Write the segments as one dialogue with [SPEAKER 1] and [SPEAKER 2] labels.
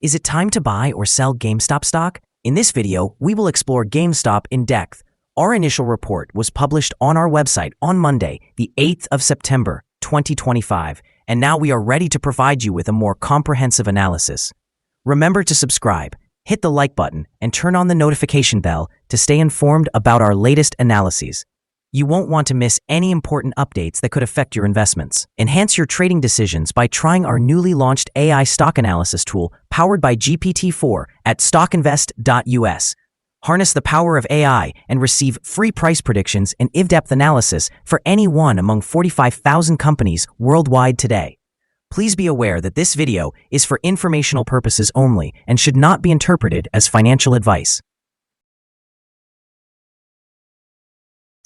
[SPEAKER 1] Is it time to buy or sell GameStop stock? In this video, we will explore GameStop in depth. Our initial report was published on our website on Monday, the 8th of September, 2025, and now we are ready to provide you with a more comprehensive analysis. Remember to subscribe, hit the like button, and turn on the notification bell to stay informed about our latest analyses. You won't want to miss any important updates that could affect your investments. Enhance your trading decisions by trying our newly launched AI stock analysis tool powered by GPT-4 at StockInvest.us. Harness the power of AI and receive free price predictions and in-depth analysis for any one among 45,000 companies worldwide today. Please be aware that this video is for informational purposes only and should not be interpreted as financial advice.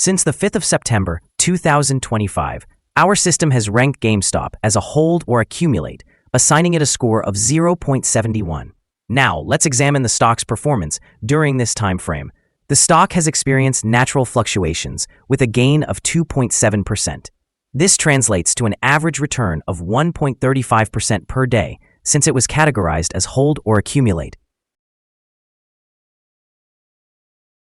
[SPEAKER 1] Since the 5th of September, 2025, our system has ranked GameStop as a hold or accumulate, assigning it a score of 0.71. Now, let's examine the stock's performance during this time frame. The stock has experienced natural fluctuations with a gain of 2.7%. This translates to an average return of 1.35% per day since it was categorized as hold or accumulate.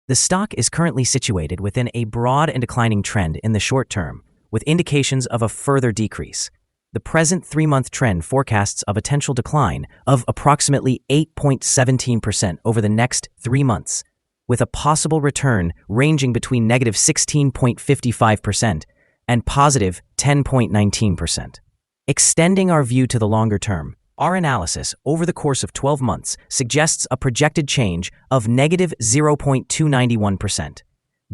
[SPEAKER 1] The stock is currently situated within a broad and declining trend in the short term, with indications of a further decrease. The present 3-month trend forecasts a potential decline of approximately 8.17% over the next 3 months, with a possible return ranging between negative 16.55% and positive 10.19%. Extending our view to the longer term, our analysis over the course of 12 months suggests a projected change of negative 0.291%.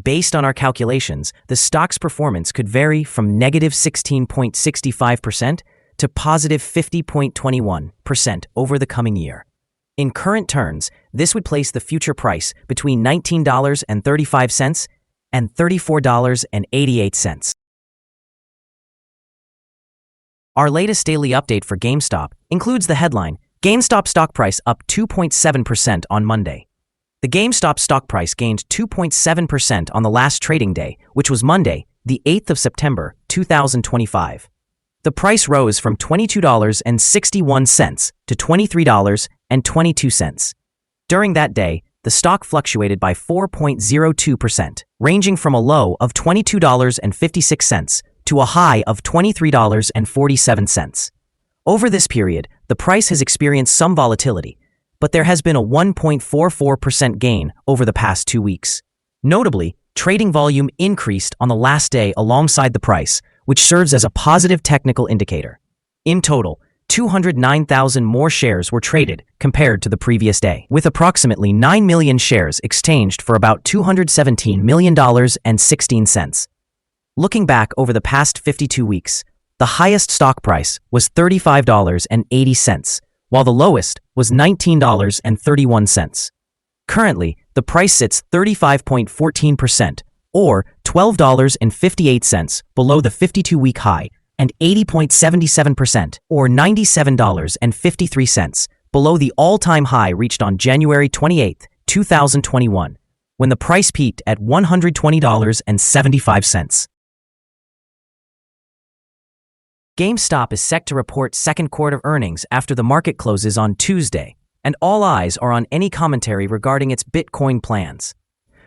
[SPEAKER 1] Based on our calculations, the stock's performance could vary from negative 16.65% to positive 50.21% over the coming year. In current terms, this would place the future price between $19.35 and $34.88. Our latest daily update for GameStop includes the headline, GameStop stock price up 2.7% on Monday. The GameStop stock price gained 2.7% on the last trading day, which was Monday, the 8th of September, 2025. The price rose from $22.61 to $23.22. During that day, the stock fluctuated by 4.02%, ranging from a low of $22.56 to a high of $23.47. Over this period, the price has experienced some volatility, but there has been a 1.44% gain over the past 2 weeks. Notably, trading volume increased on the last day alongside the price, which serves as a positive technical indicator. In total, 209,000 more shares were traded compared to the previous day, with approximately 9 million shares exchanged for about $217 million and 16 cents. Looking back over the past 52 weeks, the highest stock price was $35.80, while the lowest was $19.31. Currently, the price sits 35.14%, or $12.58 below the 52-week high, and 80.77%, or $97.53, below the all-time high reached on January 28, 2021, when the price peaked at $120.75. GameStop is set to report second quarter earnings after the market closes on Tuesday, and all eyes are on any commentary regarding its Bitcoin plans.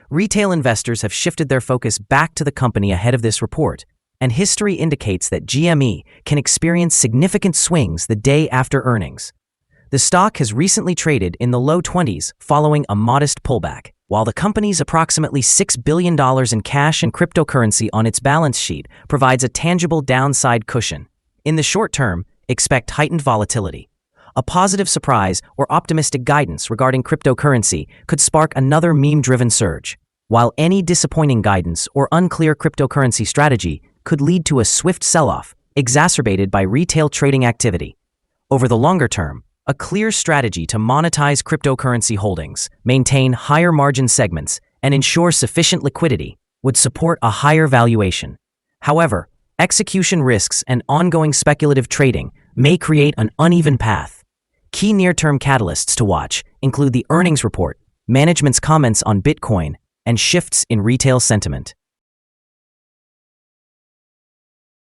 [SPEAKER 1] Retail investors have shifted their focus back to the company ahead of this report, and history indicates that GME can experience significant swings the day after earnings. The stock has recently traded in the low 20s following a modest pullback, while the company's approximately $6 billion in cash and cryptocurrency on its balance sheet provides a tangible downside cushion. In the short term, expect heightened volatility. A positive surprise or optimistic guidance regarding cryptocurrency could spark another meme-driven surge, while any disappointing guidance or unclear cryptocurrency strategy could lead to a swift sell-off, exacerbated by retail trading activity. Over the longer term, a clear strategy to monetize cryptocurrency holdings, maintain higher margin segments, and ensure sufficient liquidity would support a higher valuation. However, execution risks and ongoing speculative trading may create an uneven path. Key near-term catalysts to watch include the earnings report, management's comments on Bitcoin, and shifts in retail sentiment.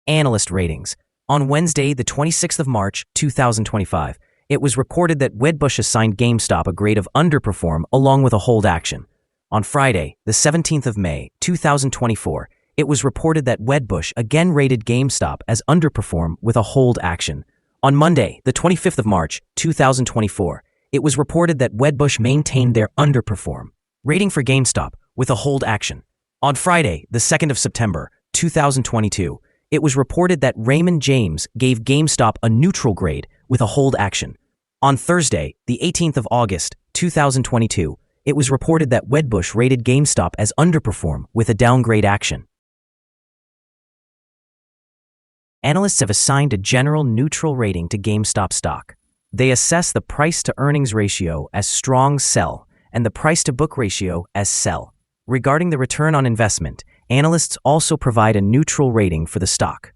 [SPEAKER 1] Analyst ratings. On Wednesday, the 26th of March, 2025, it was reported that Wedbush assigned GameStop a grade of underperform along with a hold action. On Friday, the 17th of May, 2024, it was reported that Wedbush again rated GameStop as underperform with a hold action. On Monday, the 25th of March, 2024, it was reported that Wedbush maintained their underperform rating for GameStop with a hold action. On Friday, the 2nd of September, 2022, it was reported that Raymond James gave GameStop a neutral grade with a hold action. On Thursday, the 18th of August, 2022, it was reported that Wedbush rated GameStop as underperform with a downgrade action. Analysts have assigned a general neutral rating to GameStop stock. They assess the price-to-earnings ratio as strong sell and the price-to-book ratio as sell. Regarding the return on investment, analysts also provide a neutral rating for the stock.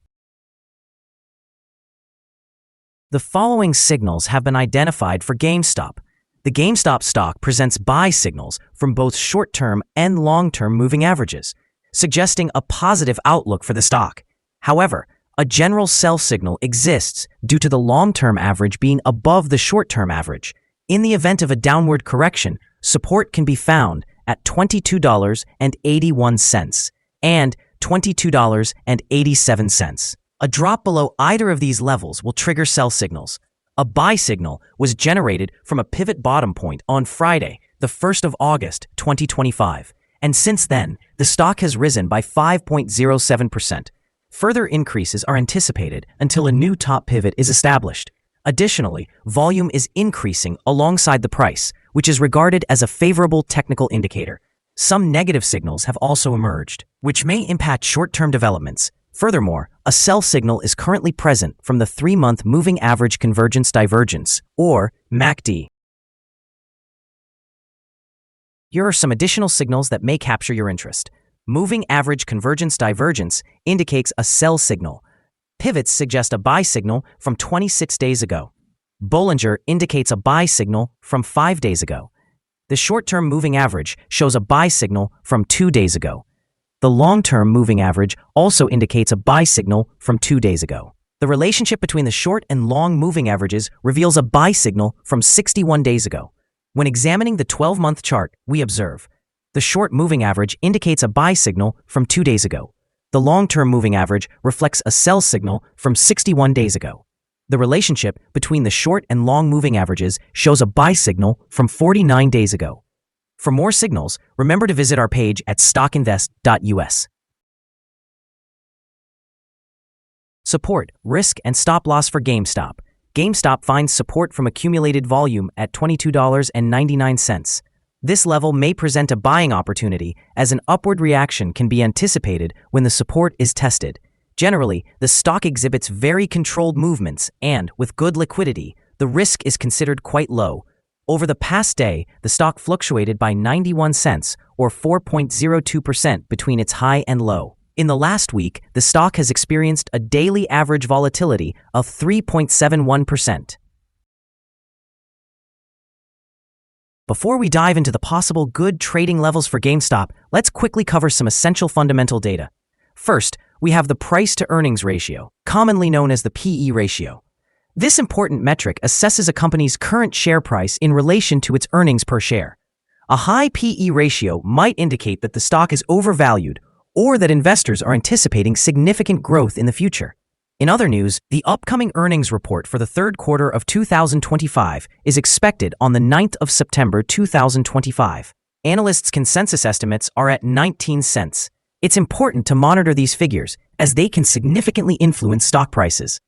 [SPEAKER 1] The following signals have been identified for GameStop. The GameStop stock presents buy signals from both short-term and long-term moving averages, suggesting a positive outlook for the stock. However, a general sell signal exists due to the long-term average being above the short-term average. In the event of a downward correction, support can be found at $22.81 and $22.87. A drop below either of these levels will trigger sell signals. A buy signal was generated from a pivot bottom point on Friday, the 1st of August, 2025, and since then, the stock has risen by 5.07%. Further increases are anticipated until a new top pivot is established. Additionally, volume is increasing alongside the price, which is regarded as a favorable technical indicator. Some negative signals have also emerged, which may impact short-term developments. Furthermore, a sell signal is currently present from the 3-month Moving Average Convergence Divergence, or MACD. Here are some additional signals that may capture your interest. Moving Average Convergence Divergence indicates a sell signal. Pivots suggest a buy signal from 26 days ago. Bollinger indicates a buy signal from 5 days ago. The short-term moving average shows a buy signal from 2 days ago. The long-term moving average also indicates a buy signal from 2 days ago. The relationship between the short and long moving averages reveals a buy signal from 61 days ago. When examining the 12-month chart, we observe the short moving average indicates a buy signal from 2 days ago. The long-term moving average reflects a sell signal from 61 days ago. The relationship between the short and long moving averages shows a buy signal from 49 days ago. For more signals, remember to visit our page at StockInvest.us. Support, risk, and stop loss for GameStop. GameStop finds support from accumulated volume at $22.99. This level may present a buying opportunity as an upward reaction can be anticipated when the support is tested. Generally, the stock exhibits very controlled movements and, with good liquidity, the risk is considered quite low. Over the past day, the stock fluctuated by 91 cents or 4.02% between its high and low. In the last week, the stock has experienced a daily average volatility of 3.71%. Before we dive into the possible good trading levels for GameStop, let's quickly cover some essential fundamental data. First, we have the price-to-earnings ratio, commonly known as the PE ratio. This important metric assesses a company's current share price in relation to its earnings per share. A high PE ratio might indicate that the stock is overvalued or that investors are anticipating significant growth in the future. In other news, the upcoming earnings report for the third quarter of 2025 is expected on the 9th of September 2025. Analysts' consensus estimates are at 19 cents. It's important to monitor these figures as they can significantly influence stock prices.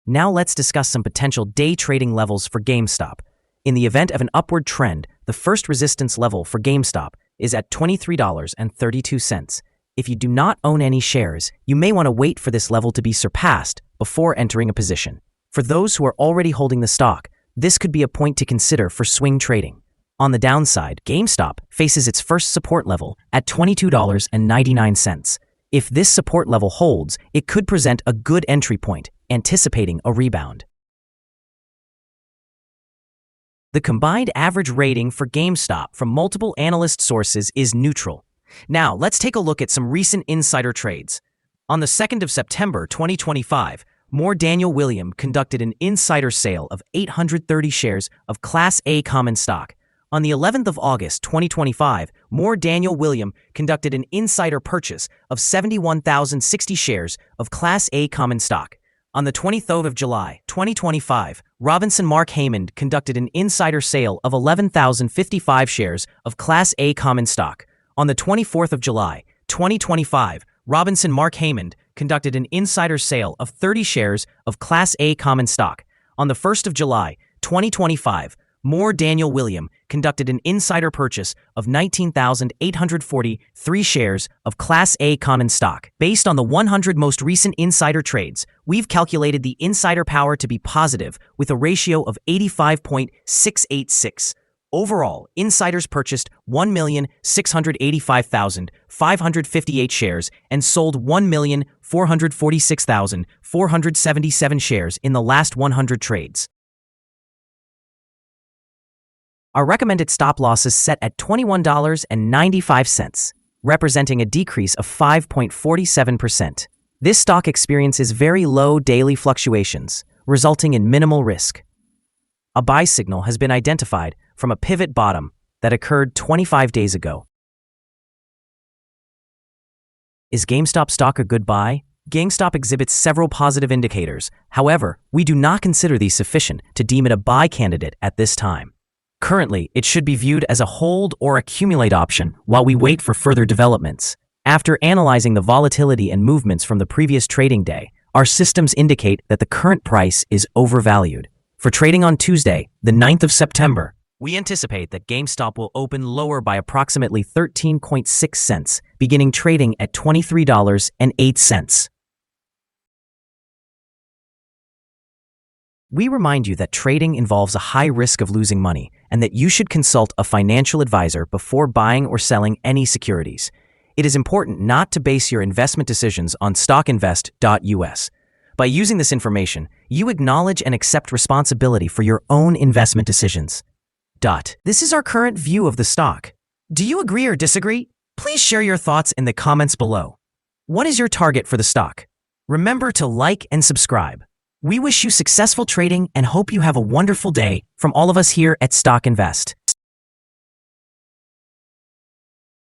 [SPEAKER 1] Now let's discuss some potential day trading levels for GameStop. In the event of an upward trend, the first resistance level for GameStop is at $23.32. If you do not own any shares, you may want to wait for this level to be surpassed before entering a position. For those who are already holding the stock, this could be a point to consider for swing trading. On the downside, GameStop faces its first support level at $22.99. If this support level holds, it could present a good entry point, anticipating a rebound. The combined average rating for GameStop from multiple analyst sources is neutral. Now, let's take a look at some recent insider trades. On the 2nd of September 2025, Moore Daniel William conducted an insider sale of 830 shares of Class A common stock. On the 11th of August 2025, Moore Daniel William conducted an insider purchase of 71,060 shares of Class A common stock. On the 23rd of July 2025, Robinson Mark Haymond conducted an insider sale of 11,055 shares of Class A common stock. On the 24th of July 2025, Robinson Mark Haymond conducted an insider sale of 30 shares of Class A common stock. On the 1st of July 2025, Moore Daniel William conducted an insider purchase of 19,843 shares of Class A common stock. Based on the 100 most recent insider trades, we've calculated the insider power to be positive with a ratio of 85.686. Overall, insiders purchased 1,685,558 shares and sold 1,446,477 shares in the last 100 trades. Our recommended stop loss is set at $21.95, representing a decrease of 5.47%. This stock experiences very low daily fluctuations, resulting in minimal risk. A buy signal has been identified from a pivot bottom that occurred 25 days ago. Is GameStop stock a good buy? GameStop exhibits several positive indicators. However, we do not consider these sufficient to deem it a buy candidate at this time. Currently, it should be viewed as a hold or accumulate option while we wait for further developments. After analyzing the volatility and movements from the previous trading day, our systems indicate that the current price is overvalued. For trading on Tuesday, the 9th of September, we anticipate that GameStop will open lower by approximately 13.6 cents, beginning trading at $23.08. We remind you that trading involves a high risk of losing money and that you should consult a financial advisor before buying or selling any securities. It is important not to base your investment decisions on StockInvest.us. By using this information, you acknowledge and accept responsibility for your own investment decisions. This is our current view of the stock. Do you agree or disagree? Please share your thoughts in the comments below. What is your target for the stock? Remember to like and subscribe. We wish you successful trading and hope you have a wonderful day from all of us here at Stock Invest.